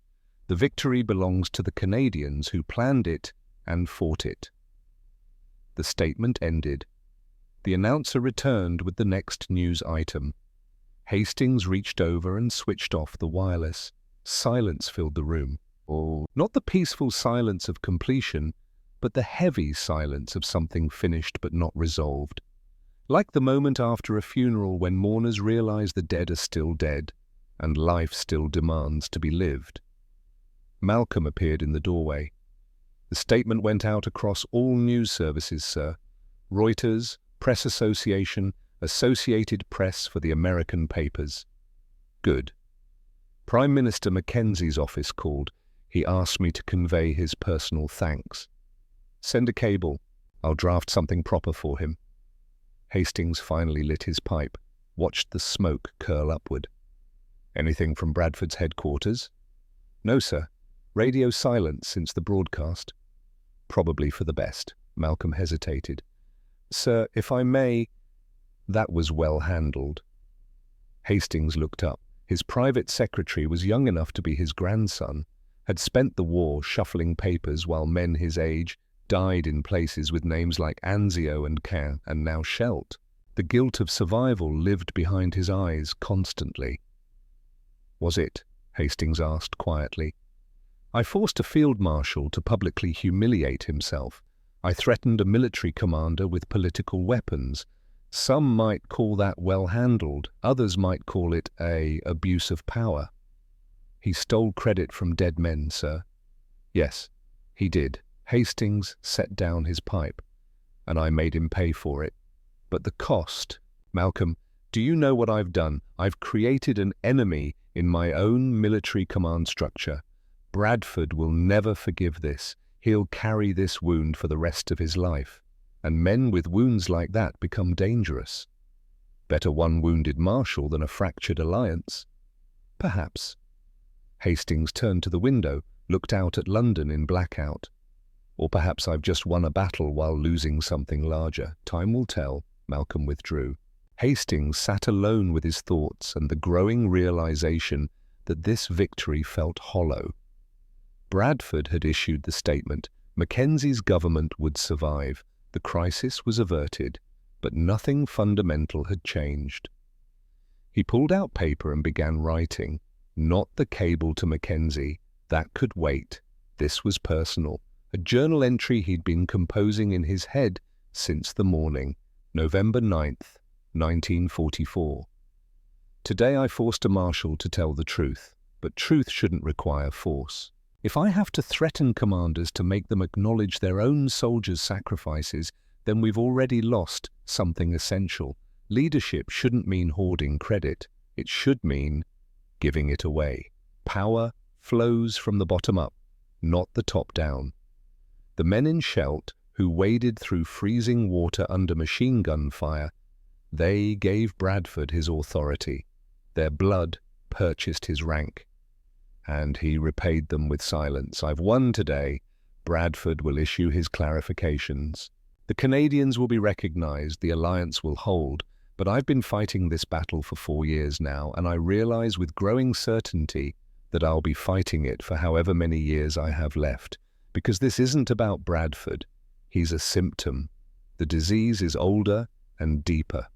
The victory belongs to the Canadians who planned it and fought it. The statement ended. The announcer returned with the next news item. Hastings reached over and switched off the wireless. Silence filled the room. Oh, not the peaceful silence of completion, but the heavy silence of something finished but not resolved. Like the moment after a funeral when mourners realize the dead are still dead, and life still demands to be lived. Malcolm appeared in the doorway. The statement went out across all news services, sir. Reuters, Press Association, Associated Press for the American papers. Good. Prime Minister Mackenzie's office called. He asked me to convey his personal thanks. Send a cable. I'll draft something proper for him. Hastings finally lit his pipe, watched the smoke curl upward. Anything from Bradford's headquarters? No, sir. Radio silence since the broadcast. Probably for the best. Malcolm hesitated. Sir, if I may... That was well handled. Hastings looked up. His private secretary was young enough to be his grandson, had spent the war shuffling papers while men his age died in places with names like Anzio and Caen and now Scheldt. The guilt of survival lived behind his eyes constantly. Was it? Hastings asked quietly. I forced a field marshal to publicly humiliate himself. I threatened a military commander with political weapons. Some might call that well handled, others might call it an abuse of power. He stole credit from dead men, sir. Yes, he did. Hastings set down his pipe, and I made him pay for it. But the cost... Malcolm, do you know what I've done? I've created an enemy in my own military command structure. Bradford will never forgive this. He'll carry this wound for the rest of his life. And men with wounds like that become dangerous. Better one wounded marshal than a fractured alliance. Perhaps. Hastings turned to the window, looked out at London in blackout. Or perhaps I've just won a battle while losing something larger. Time will tell. Malcolm withdrew. Hastings sat alone with his thoughts and the growing realization that this victory felt hollow. Bradford had issued the statement. Mackenzie's government would survive. The crisis was averted, but nothing fundamental had changed. He pulled out paper and began writing. Not the cable to Mackenzie. That could wait. This was personal. A journal entry he'd been composing in his head since the morning. November 9th, 1944. Today I forced a marshal to tell the truth, but truth shouldn't require force. If I have to threaten commanders to make them acknowledge their own soldiers' sacrifices, then we've already lost something essential. Leadership shouldn't mean hoarding credit. It should mean giving it away. Power flows from the bottom up, not the top down. The men in Scheldt, who waded through freezing water under machine gun fire, they gave Bradford his authority. Their blood purchased his rank. And he repaid them with silence. I've won today. Bradford will issue his clarifications. The Canadians will be recognized, the alliance will hold, but I've been fighting this battle for 4 years now, and I realize with growing certainty that I'll be fighting it for however many years I have left, because this isn't about Bradford. He's a symptom. The disease is older and deeper.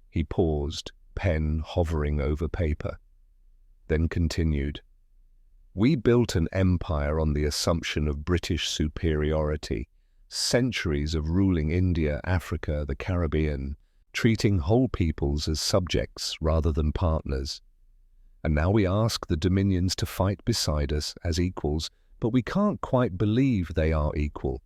He paused, pen hovering over paper, then continued. We built an empire on the assumption of British superiority, centuries of ruling India, Africa, the Caribbean, treating whole peoples as subjects rather than partners. And now we ask the Dominions to fight beside us as equals, but we can't quite believe they are equal.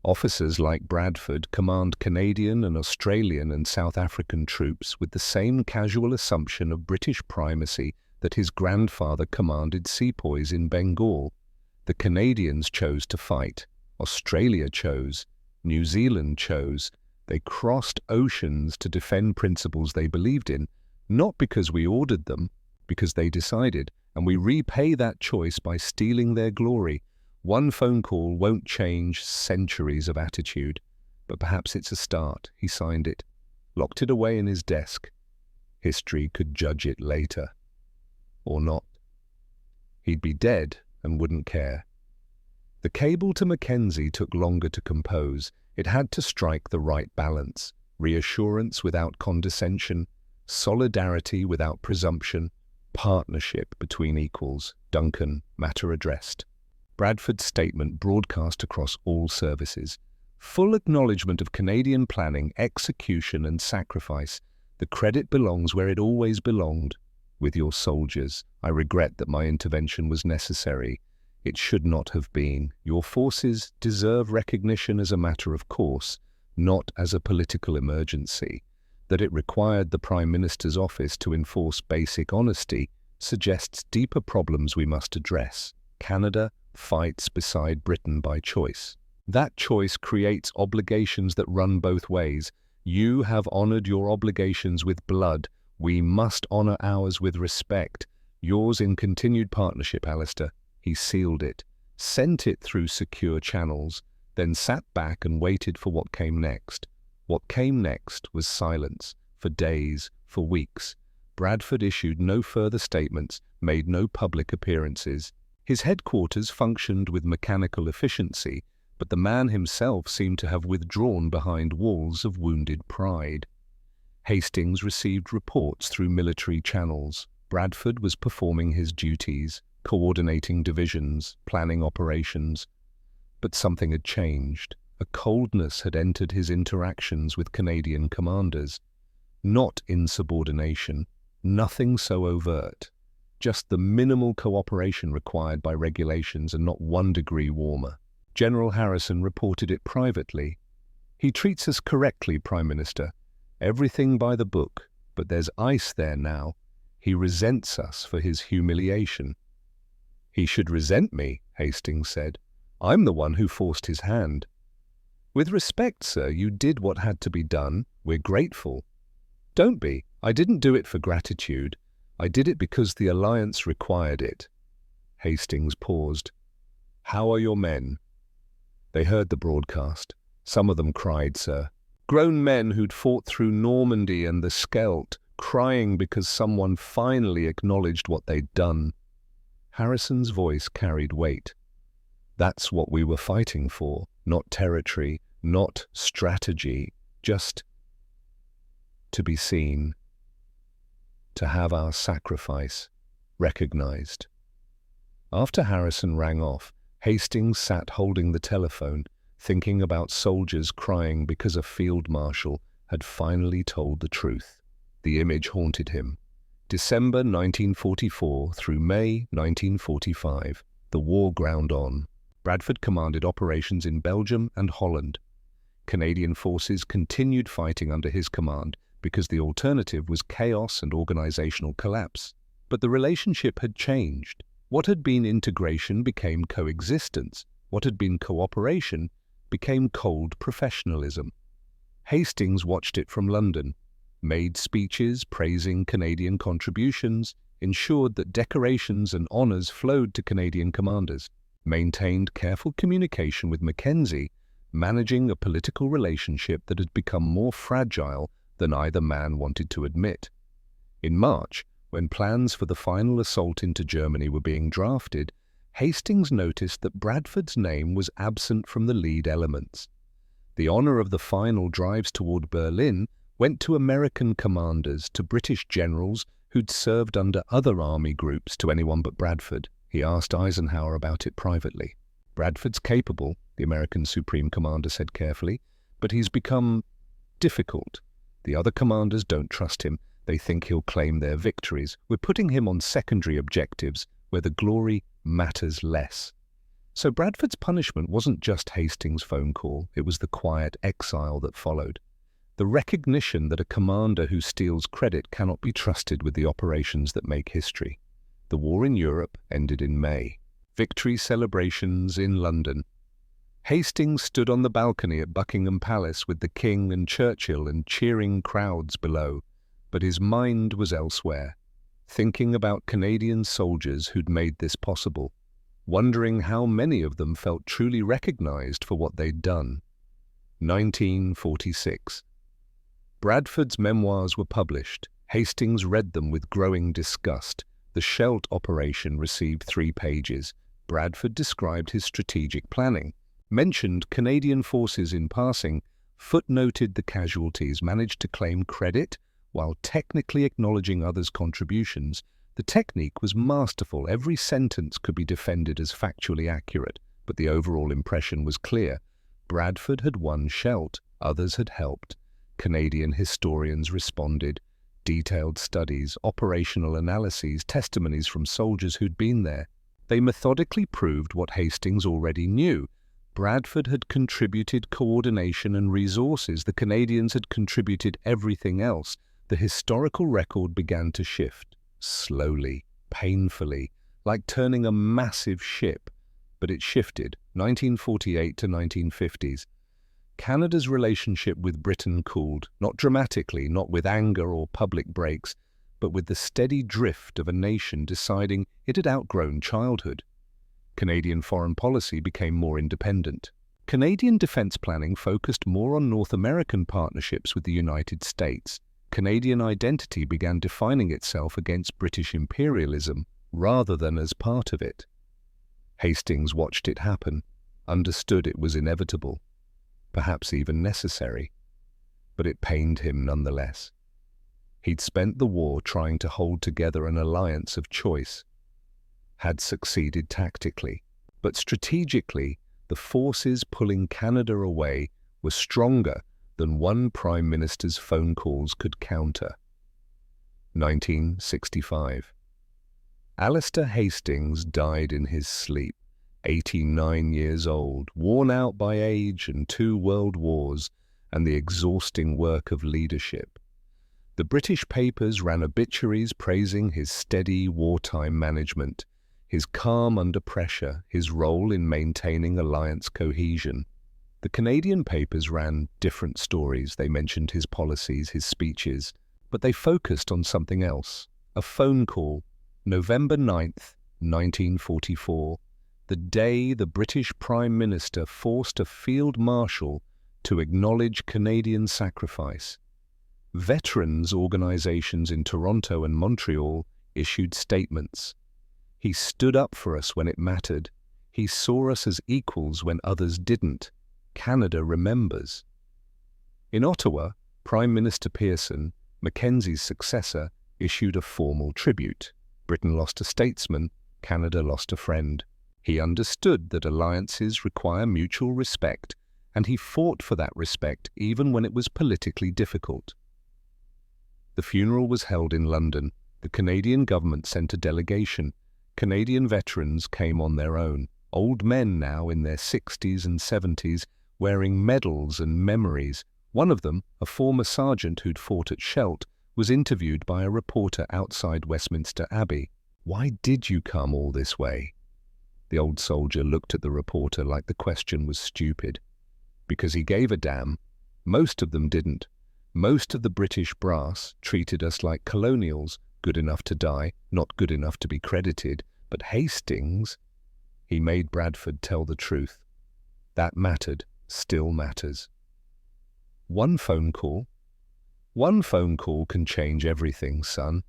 Officers like Bradford command Canadian and Australian and South African troops with the same casual assumption of British primacy that his grandfather commanded sepoys in Bengal. The Canadians chose to fight. Australia chose. New Zealand chose. They crossed oceans to defend principles they believed in, not because we ordered them, because they decided, and we repay that choice by stealing their glory. One phone call won't change centuries of attitude, but perhaps it's a start. He signed it, locked it away in his desk. History could judge it later. Or not. He'd be dead and wouldn't care. The cable to Mackenzie took longer to compose. It had to strike the right balance, reassurance without condescension, solidarity without presumption, partnership between equals. Duncan, matter addressed. Bradford's statement broadcast across all services. Full acknowledgement of Canadian planning, execution and sacrifice. The credit belongs where it always belonged, with your soldiers. I regret that my intervention was necessary. It should not have been. Your forces deserve recognition as a matter of course, not as a political emergency. That it required the Prime Minister's office to enforce basic honesty suggests deeper problems we must address. Canada fights beside Britain by choice. That choice creates obligations that run both ways. You have honored your obligations with blood. We must honor ours with respect. Yours in continued partnership, Alistair. He sealed it, sent it through secure channels, then sat back and waited for what came next. What came next was silence, for days, for weeks. Bradford issued no further statements, made no public appearances. His headquarters functioned with mechanical efficiency, but the man himself seemed to have withdrawn behind walls of wounded pride. Hastings received reports through military channels. Bradford was performing his duties, coordinating divisions, planning operations. But something had changed. A coldness had entered his interactions with Canadian commanders. Not insubordination, nothing so overt. Just the minimal cooperation required by regulations and not 1 degree warmer. General Harrison reported it privately. He treats us correctly, Prime Minister. Everything by the book, but there's ice there now. He resents us for his humiliation. He should resent me, Hastings said. I'm the one who forced his hand. With respect, sir, you did what had to be done. We're grateful. Don't be. I didn't do it for gratitude. I did it because the alliance required it. Hastings paused. How are your men? They heard the broadcast. Some of them cried, sir. Grown men who'd fought through Normandy and the Scheldt, crying because someone finally acknowledged what they'd done. Harrison's voice carried weight. That's what we were fighting for, not territory, not strategy, just to be seen, to have our sacrifice recognized. After Harrison rang off, Hastings sat holding the telephone, thinking about soldiers crying because a field marshal had finally told the truth. The image haunted him. December 1944 through May 1945, the war ground on. Bradford commanded operations in Belgium and Holland. Canadian forces continued fighting under his command because the alternative was chaos and organizational collapse. But the relationship had changed. What had been integration became coexistence. What had been cooperation became cold professionalism. Hastings watched it from London, made speeches praising Canadian contributions, ensured that decorations and honours flowed to Canadian commanders, maintained careful communication with Mackenzie, managing a political relationship that had become more fragile than either man wanted to admit. In March, when plans for the final assault into Germany were being drafted, Hastings noticed that Bradford's name was absent from the lead elements. The honour of the final drives toward Berlin went to American commanders, to British generals who'd served under other army groups, to anyone but Bradford. He asked Eisenhower about it privately. "Bradford's capable," the American Supreme Commander said carefully, "but he's become difficult. The other commanders don't trust him. They think he'll claim their victories. We're putting him on secondary objectives where the glory matters less." So Bradford's punishment wasn't just Hastings' phone call, it was the quiet exile that followed. The recognition that a commander who steals credit cannot be trusted with the operations that make history. The war in Europe ended in May. Victory celebrations in London. Hastings stood on the balcony at Buckingham Palace with the King and Churchill and cheering crowds below, but his mind was elsewhere, thinking about Canadian soldiers who'd made this possible, wondering how many of them felt truly recognized for what they'd done. 1946. Bradford's memoirs were published. Hastings read them with growing disgust. The Scheldt operation received 3 pages. Bradford described his strategic planning, mentioned Canadian forces in passing, footnoted the casualties, managed to claim credit while technically acknowledging others' contributions. The technique was masterful. Every sentence could be defended as factually accurate, but the overall impression was clear. Bradford had won Scheldt, others had helped. Canadian historians responded. Detailed studies, operational analyses, testimonies from soldiers who'd been there. They methodically proved what Hastings already knew. Bradford had contributed coordination and resources. The Canadians had contributed everything else. The historical record began to shift, slowly, painfully, like turning a massive ship. But it shifted, 1948 to 1950s. Canada's relationship with Britain cooled, not dramatically, not with anger or public breaks, but with the steady drift of a nation deciding it had outgrown childhood. Canadian foreign policy became more independent. Canadian defense planning focused more on North American partnerships with the United States. Canadian identity began defining itself against British imperialism rather than as part of it. Hastings watched it happen, understood it was inevitable, perhaps even necessary, but it pained him nonetheless. He'd spent the war trying to hold together an alliance of choice, had succeeded tactically, but strategically, the forces pulling Canada away were stronger than one prime minister's phone calls could counter. 1965. Alistair Hastings died in his sleep, 89 years old, worn out by age and 2 world wars and the exhausting work of leadership. The British papers ran obituaries praising his steady wartime management, his calm under pressure, his role in maintaining alliance cohesion. The Canadian papers ran different stories. They mentioned his policies, his speeches, but they focused on something else. A phone call, November 9th, 1944, the day the British Prime Minister forced a field marshal to acknowledge Canadian sacrifice. Veterans organizations in Toronto and Montreal issued statements. He stood up for us when it mattered. He saw us as equals when others didn't. Canada remembers. In Ottawa, Prime Minister Pearson, Mackenzie's successor, issued a formal tribute. Britain lost a statesman, Canada lost a friend. He understood that alliances require mutual respect, and he fought for that respect even when it was politically difficult. The funeral was held in London. The Canadian government sent a delegation. Canadian veterans came on their own, old men now in their 60s and 70s, wearing medals and memories. One of them, a former sergeant who'd fought at Scheldt, was interviewed by a reporter outside Westminster Abbey. "Why did you come all this way?" The old soldier looked at the reporter like the question was stupid. "Because he gave a damn. Most of them didn't. Most of the British brass treated us like colonials, good enough to die, not good enough to be credited. But Hastings..." He made Bradford tell the truth. That mattered, still matters. One phone call can change everything, son.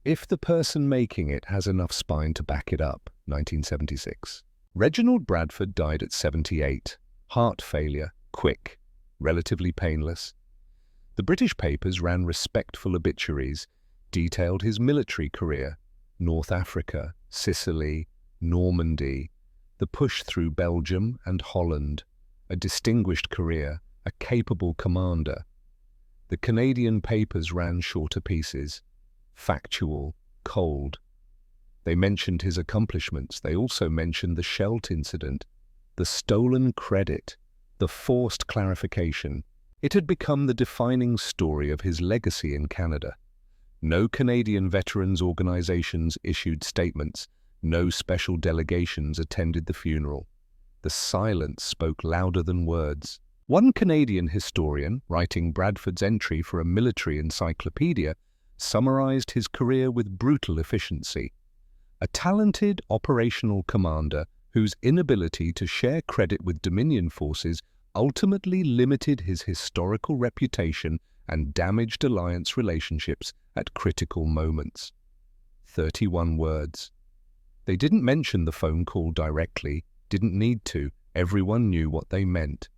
If the person making it has enough spine to back it up. 1976. Reginald Bradford died at 78. Heart failure, quick, relatively painless. The British papers ran respectful obituaries, detailed his military career, North Africa, Sicily, Normandy, the push through Belgium and Holland, a distinguished career, a capable commander. The Canadian papers ran shorter pieces, factual, cold. They mentioned his accomplishments. They also mentioned the Scheldt incident, the stolen credit, the forced clarification. It had become the defining story of his legacy in Canada. No Canadian veterans organizations issued statements. No special delegations attended the funeral. The silence spoke louder than words. One Canadian historian, writing Bradford's entry for a military encyclopedia, summarized his career with brutal efficiency. A talented operational commander whose inability to share credit with Dominion forces ultimately limited his historical reputation and damaged alliance relationships at critical moments. 31 words. They didn't mention the phone call directly, didn't need to. Everyone knew what they meant.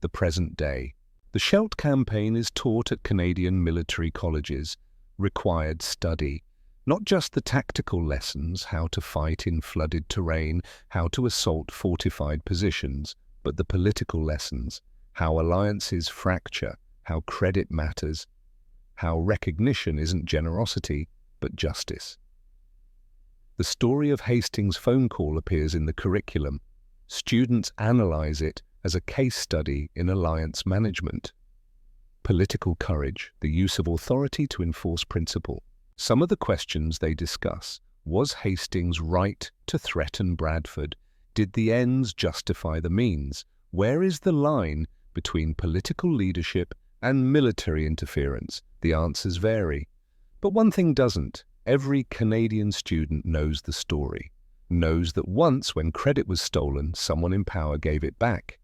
The present day. The Scheldt campaign is taught at Canadian military colleges, required study. Not just the tactical lessons, how to fight in flooded terrain, how to assault fortified positions, but the political lessons, how alliances fracture, how credit matters, how recognition isn't generosity, but justice. The story of Hastings' phone call appears in the curriculum. Students analyze it as a case study in alliance management. Political courage, the use of authority to enforce principle. Some of the questions they discuss: was Hastings right to threaten Bradford? Did the ends justify the means? Where is the line between political leadership and military interference? The answers vary. But one thing doesn't. Every Canadian student knows the story, knows that once when credit was stolen, someone in power gave it back,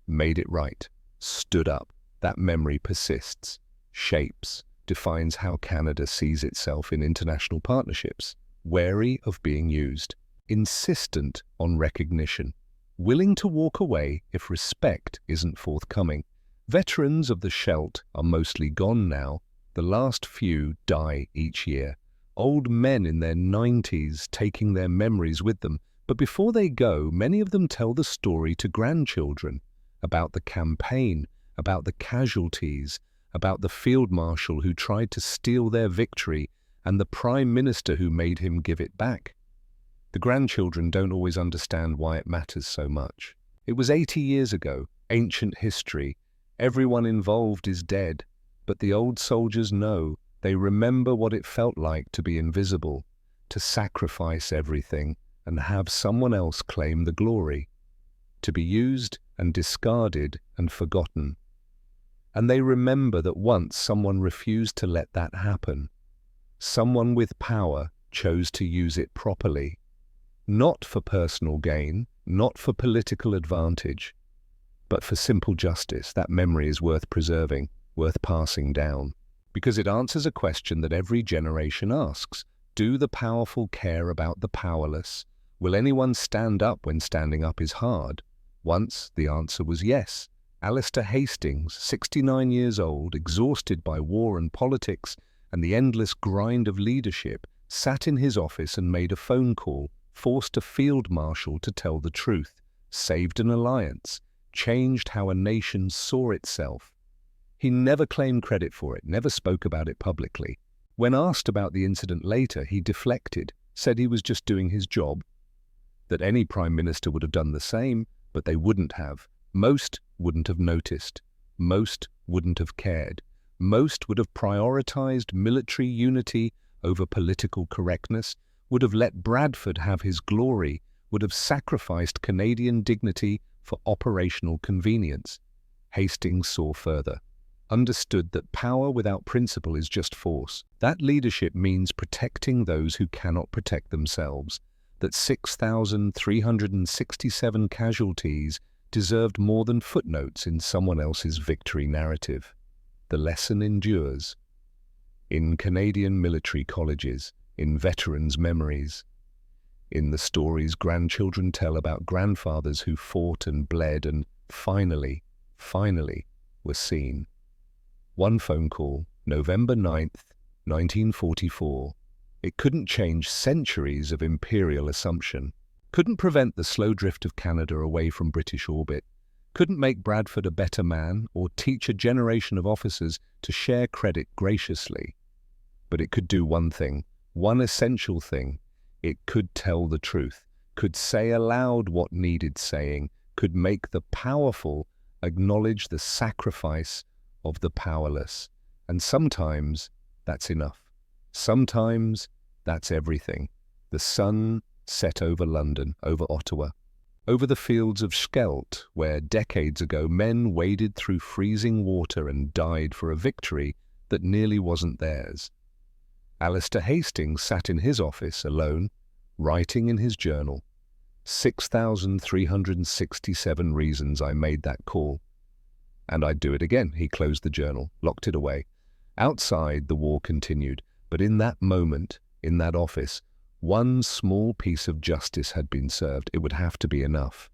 made it right, stood up. That memory persists, shapes, defines how Canada sees itself in international partnerships, wary of being used, insistent on recognition, willing to walk away if respect isn't forthcoming. Veterans of the Scheldt are mostly gone now. The last few die each year. Old men in their 90s taking their memories with them. But before they go, many of them tell the story to grandchildren about the campaign, about the casualties, about the field marshal who tried to steal their victory and the prime minister who made him give it back. The grandchildren don't always understand why it matters so much. It was 80 years ago, ancient history. Everyone involved is dead, but the old soldiers know. They remember what it felt like to be invisible, to sacrifice everything and have someone else claim the glory, to be used and discarded and forgotten. And they remember that once someone refused to let that happen. Someone with power chose to use it properly, not for personal gain, not for political advantage, but for simple justice. That memory is worth preserving, worth passing down, because it answers a question that every generation asks. Do the powerful care about the powerless? Will anyone stand up when standing up is hard? Once the answer was yes. Alistair Hastings, 69 years old, exhausted by war and politics and the endless grind of leadership, sat in his office and made a phone call, forced a field marshal to tell the truth, saved an alliance, changed how a nation saw itself. He never claimed credit for it, never spoke about it publicly. When asked about the incident later, he deflected, said he was just doing his job, that any prime minister would have done the same, but they wouldn't have. Most wouldn't have noticed. Most wouldn't have cared. Most would have prioritized military unity over political correctness, would have let Bradford have his glory, would have sacrificed Canadian dignity for operational convenience. Hastings saw further, understood that power without principle is just force. That leadership means protecting those who cannot protect themselves, that 6,367 casualties deserved more than footnotes in someone else's victory narrative. The lesson endures. In Canadian military colleges, in veterans' memories, in the stories grandchildren tell about grandfathers who fought and bled and finally were seen. One phone call, November 9th, 1944. It couldn't change centuries of imperial assumption, couldn't prevent the slow drift of Canada away from British orbit, couldn't make Bradford a better man or teach a generation of officers to share credit graciously. But it could do one thing, one essential thing. It could tell the truth, could say aloud what needed saying, could make the powerful acknowledge the sacrifice of the powerless. And sometimes that's enough. Sometimes that's everything. The sun set over London, over Ottawa, over the fields of Scheldt, where decades ago men waded through freezing water and died for a victory that nearly wasn't theirs. Alistair Hastings sat in his office alone, writing in his journal, 6,367 reasons I made that call. And I'd do it again. He closed the journal, locked it away. Outside, the war continued, but in that moment, in that office, one small piece of justice had been served. It would have to be enough.